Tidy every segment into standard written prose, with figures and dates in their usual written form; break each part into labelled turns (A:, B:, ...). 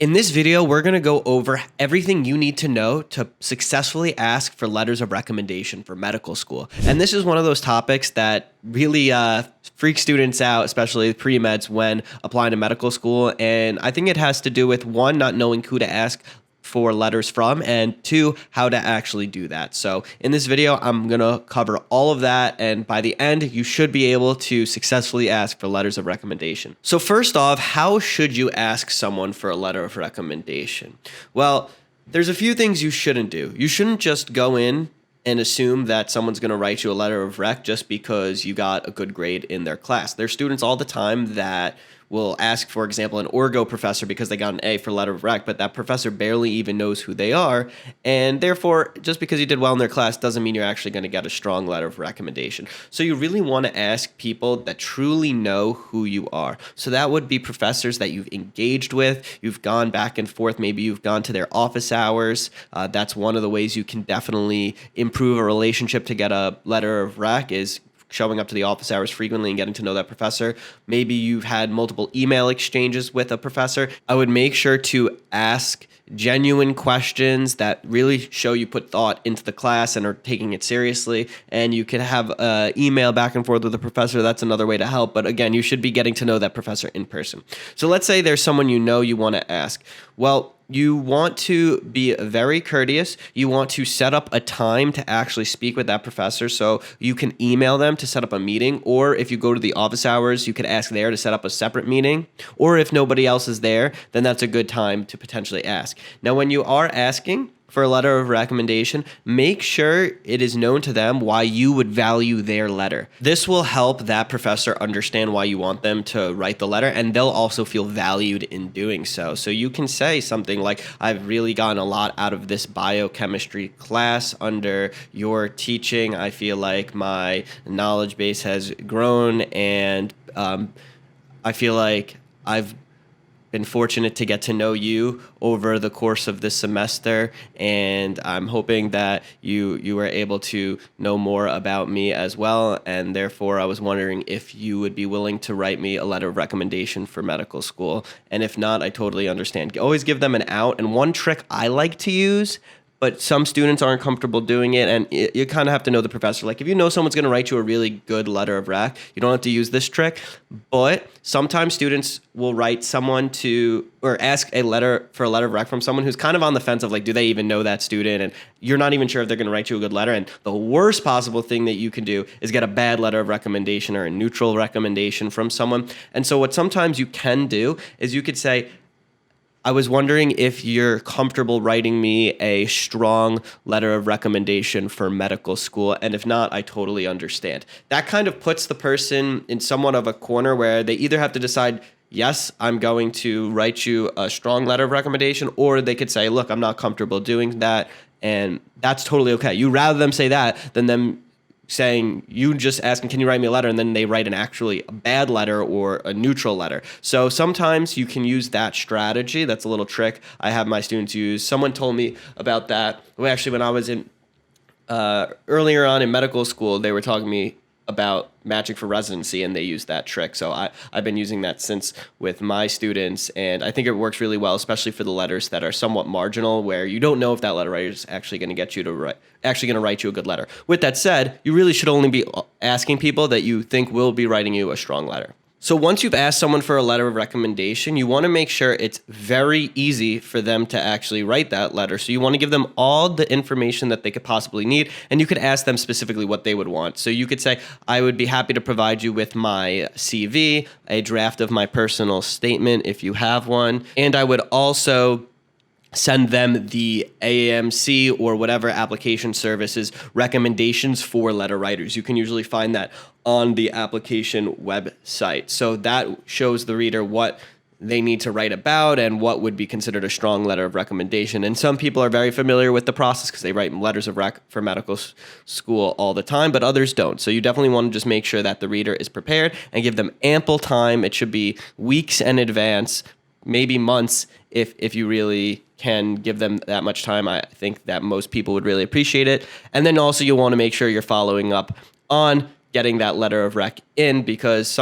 A: In this video, we're going to go over everything you need to know to successfully ask for letters of recommendation for medical school. And this is one of those topics that really freaks students out, especially pre-meds, when applying to medical school. And I think it has to do with, one, not knowing who to ask for letters from, and two, how to actually do that. So in this video, I'm going to cover all of that, and by the end, you should be able to successfully ask for letters of recommendation. So first off, how should you ask someone for a letter of recommendation? Well, there's a few things you shouldn't do. You shouldn't just go in and assume that someone's going to write you a letter of rec just because you got a good grade in their class. There's students all the time that will ask, for example, an orgo professor because they got an A for letter of rec, but that professor barely even knows who they are. And therefore, just because you did well in their class doesn't mean you're actually going to get a strong letter of recommendation. So you really want to ask people that truly know who you are. So that would be professors that you've engaged with, you've gone back and forth, maybe you've gone to their office hours. That's one of the ways you can definitely improve a relationship to get a letter of rec, is showing up to the office hours frequently and getting to know that professor. Maybe you've had multiple email exchanges with a professor. I would make sure to ask genuine questions that really show you put thought into the class and are taking it seriously. And you could have email back and forth with the professor. That's another way to help. But again, you should be getting to know that professor in person. So let's say there's someone you know you want to ask. Well, you want to be very courteous. You want to set up a time to actually speak with that professor. So you can email them to set up a meeting, or if you go to the office hours, you could ask there to set up a separate meeting. Or if nobody else is there, then that's a good time to potentially ask. Now, when you are asking for a letter of recommendation, make sure it is known to them why you would value their letter. This will help that professor understand why you want them to write the letter, and they'll also feel valued in doing so. So you can say something like, I've really gotten a lot out of this biochemistry class under your teaching. I feel like my knowledge base has grown, and I feel like I've been fortunate to get to know you over the course of this semester, and I'm hoping that you were able to know more about me as well, and therefore I was wondering if you would be willing to write me a letter of recommendation for medical school. And if not, I totally understand. Always give them an out. And one trick I like to use, but some students aren't comfortable doing it, and you kind of have to know the professor. Like, if you know someone's going to write you a really good letter of rec, you don't have to use this trick, but sometimes students will write someone to, or ask a letter of rec from someone who's kind of on the fence of, like, do they even know that student? And you're not even sure if they're going to write you a good letter. And the worst possible thing that you can do is get a bad letter of recommendation or a neutral recommendation from someone. And so what sometimes you can do is you could say, I was wondering if you're comfortable writing me a strong letter of recommendation for medical school. And if not, I totally understand. That kind of puts the person in somewhat of a corner where they either have to decide, yes, I'm going to write you a strong letter of recommendation, or they could say, look, I'm not comfortable doing that. And that's totally okay. You rather them say that than them saying, you just asking, can you write me a letter? And then they write a bad letter or a neutral letter. So sometimes you can use that strategy. That's a little trick I have my students use. Someone told me about that. Well, actually, when I was in earlier on in medical school, they were talking to me about matching for residency, and they use that trick. So I've been using that since with my students, and I think it works really well, especially for the letters that are somewhat marginal, where you don't know if that letter writer is actually going to get you to write you a good letter. With that said, you really should only be asking people that you think will be writing you a strong letter. So once you've asked someone for a letter of recommendation, you want to make sure it's very easy for them to actually write that letter. So you want to give them all the information that they could possibly need, and you could ask them specifically what they would want. So you could say, I would be happy to provide you with my CV, a draft of my personal statement if you have one, and I would also send them the AMC or whatever application services recommendations for letter writers. You can usually find that on the application website. So that shows the reader what they need to write about and what would be considered a strong letter of recommendation. And some people are very familiar with the process because they write letters of rec for medical school all the time, but others don't. So you definitely want to just make sure that the reader is prepared and give them ample time. It should be weeks in advance, maybe months if you really can give them that much time. I think that most people would really appreciate it. And then also you'll want to make sure you're following up on getting that letter of rec in, because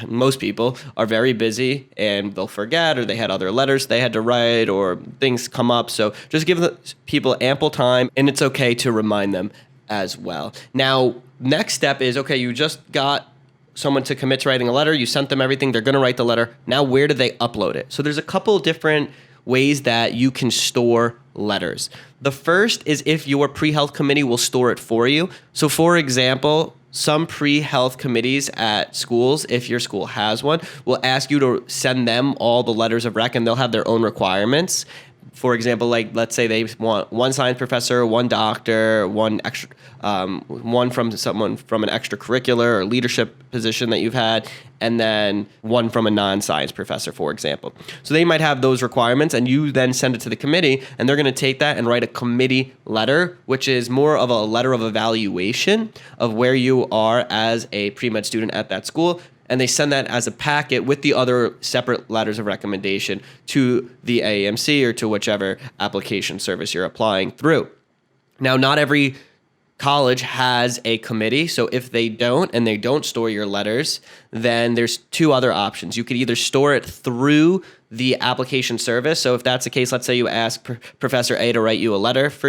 A: most people are very busy and they'll forget, or they had other letters they had to write, or things come up. So just give the people ample time, and it's okay to remind them as well. Now, next step is, okay, you just got someone to commit to writing a letter, you sent them everything, they're going to write the letter. Now, where do they upload it? So there's a couple different ways that you can store letters. The first is if your pre-health committee will store it for you. So for example, some pre-health committees at schools, if your school has one, will ask you to send them all the letters of rec, and they'll have their own requirements. For example, like let's say they want one science professor, one doctor, one from someone from an extracurricular or leadership position that you've had, and then one from a non-science professor, for example. So they might have those requirements, and you then send it to the committee, and they're going to take that and write a committee letter, which is more of a letter of evaluation of where you are as a pre-med student at that school. And they send that as a packet with the other separate letters of recommendation to the AAMC or to whichever application service you're applying through. Now, not every college has a committee, so if they don't and they don't store your letters, then there's two other options. You could either store it through the application service. So if that's the case, let's say you ask Professor A to write you a letter for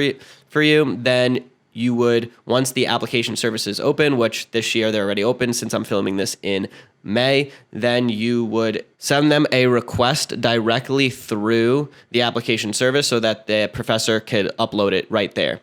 A: you, then you would, once the application service is open, which this year they're already open since I'm filming this in May, then you would send them a request directly through the application service so that the professor could upload it right there.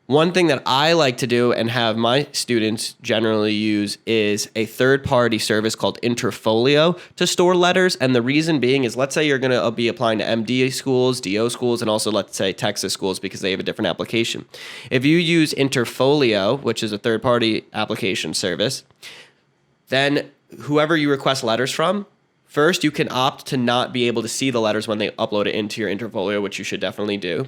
A: One thing that I like to do and have my students generally use is a third-party service called Interfolio to store letters. And the reason being is, let's say you're going to be applying to MD schools, DO schools, and also let's say Texas schools because they have a different application. If you use Interfolio, which is a third-party application service, then whoever you request letters from, first you can opt to not be able to see the letters when they upload it into your Interfolio, which you should definitely do.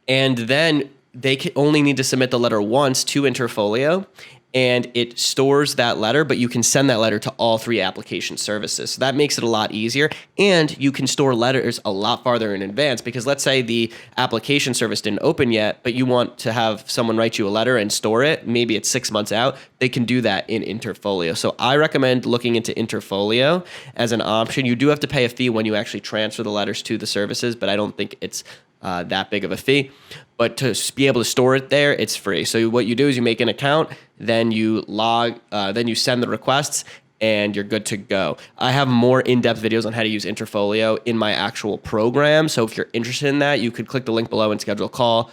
A: And then they only need to submit the letter once to Interfolio, and it stores that letter, but you can send that letter to all three application services. So that makes it a lot easier, and you can store letters a lot farther in advance, because let's say the application service didn't open yet, but you want to have someone write you a letter and store it, maybe it's 6 months out, they can do that in Interfolio. So I recommend looking into Interfolio as an option. You do have to pay a fee when you actually transfer the letters to the services, but I don't think it's that big of a fee. But to be able to store it there, it's free. So what you do is you make an account, then you then you send the requests, and you're good to go. I have more in-depth videos on how to use Interfolio in my actual program. So if you're interested in that, you could click the link below and schedule a call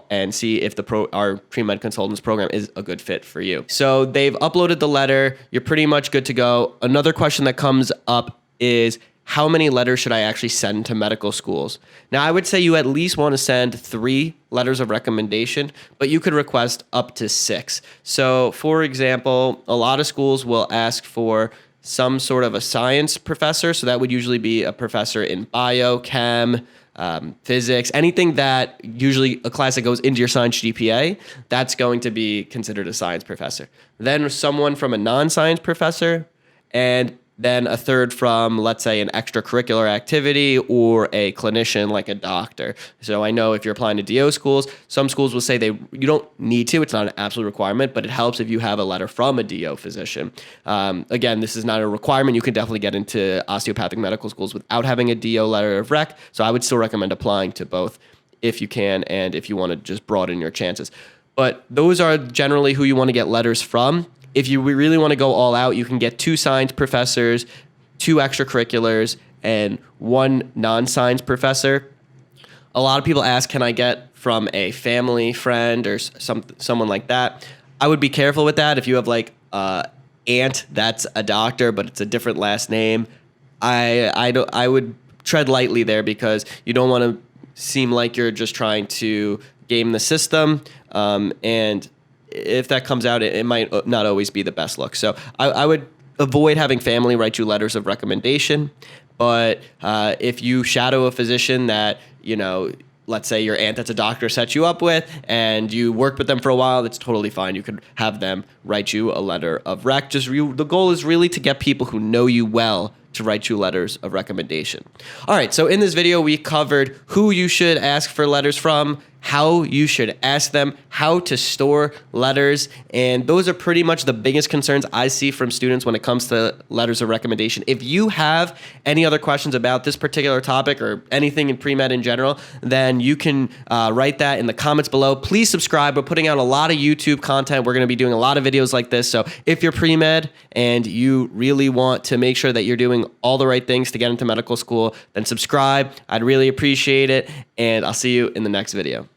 A: and see if our pre-med consultants program is a good fit for you. So they've uploaded the letter. You're pretty much good to go. Another question that comes up is, how many letters should I actually send to medical schools? Now, I would say you at least want to send 3 letters of recommendation, but you could request up to 6. So, for example, a lot of schools will ask for some sort of a science professor. So that would usually be a professor in bio, chem, physics, anything that usually a class that goes into your science GPA, that's going to be considered a science professor. Then someone from a non-science professor, and then a third from, let's say, an extracurricular activity or a clinician like a doctor. So I know if you're applying to DO schools, some schools will say you don't need to. It's not an absolute requirement, but it helps if you have a letter from a DO physician. Again, this is not a requirement. You can definitely get into osteopathic medical schools without having a DO letter of rec. So I would still recommend applying to both if you can and if you want to just broaden your chances. But those are generally who you want to get letters from. If you really want to go all out, you can get 2 science professors, 2 extracurriculars, and 1 non-science professor. A lot of people ask, can I get from a family friend or someone like that? I would be careful with that. If you have like aunt that's a doctor, but it's a different last name, I would tread lightly there, because you don't want to seem like you're just trying to game the system, and if that comes out, it might not always be the best look. So I would avoid having family write you letters of recommendation. But if you shadow a physician that, let's say your aunt that's a doctor set you up with, and you worked with them for a while, that's totally fine. You could have them write you a letter of rec. The goal is really to get people who know you well to write you letters of recommendation. All right, so in this video, we covered who you should ask for letters from, how you should ask them, how to store letters. And those are pretty much the biggest concerns I see from students when it comes to letters of recommendation. If you have any other questions about this particular topic or anything in pre-med in general, then you can write that in the comments below. Please subscribe. We're putting out a lot of YouTube content. We're going to be doing a lot of videos like this. So if you're pre-med and you really want to make sure that you're doing all the right things to get into medical school, then subscribe. I'd really appreciate it. And I'll see you in the next video.